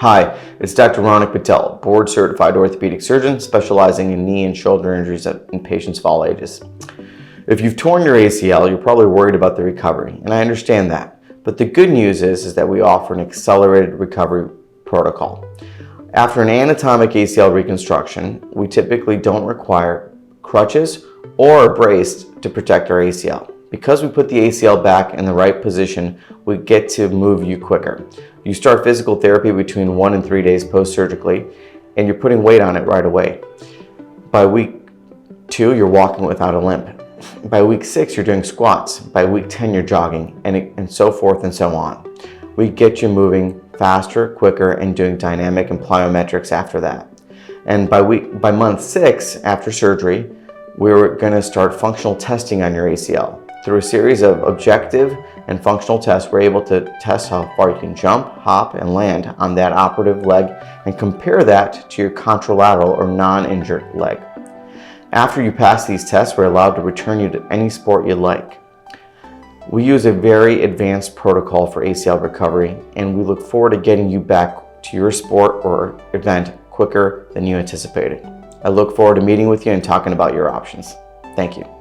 Hi, it's Dr. Ronak, Patel, board-certified orthopedic surgeon specializing in knee and shoulder injuries in patients of all ages. If you've torn your ACL, you're probably worried about the recovery, and I understand that. But the good news is that we offer an accelerated recovery protocol. After an anatomic ACL reconstruction, we typically don't require crutches or a brace to protect our ACL. Because we put the ACL back in the right position, we get to move you quicker. You start physical therapy between 1 and 3 days post-surgically, and you're putting weight on it right away. By week 2, you're walking without a limp. By week 6, you're doing squats. By week 10, you're jogging, and so forth and so on. We get you moving faster, quicker, and doing dynamic and plyometrics after that. And by month 6 after surgery, we're going to start functional testing on your ACL. Through a series of objective and functional tests, we're able to test how far you can jump, hop, and land on that operative leg and compare that to your contralateral or non-injured leg. After you pass these tests, we're allowed to return you to any sport you like. We use a very advanced protocol for ACL recovery, and we look forward to getting you back to your sport or event quicker than you anticipated. I look forward to meeting with you and talking about your options. Thank you.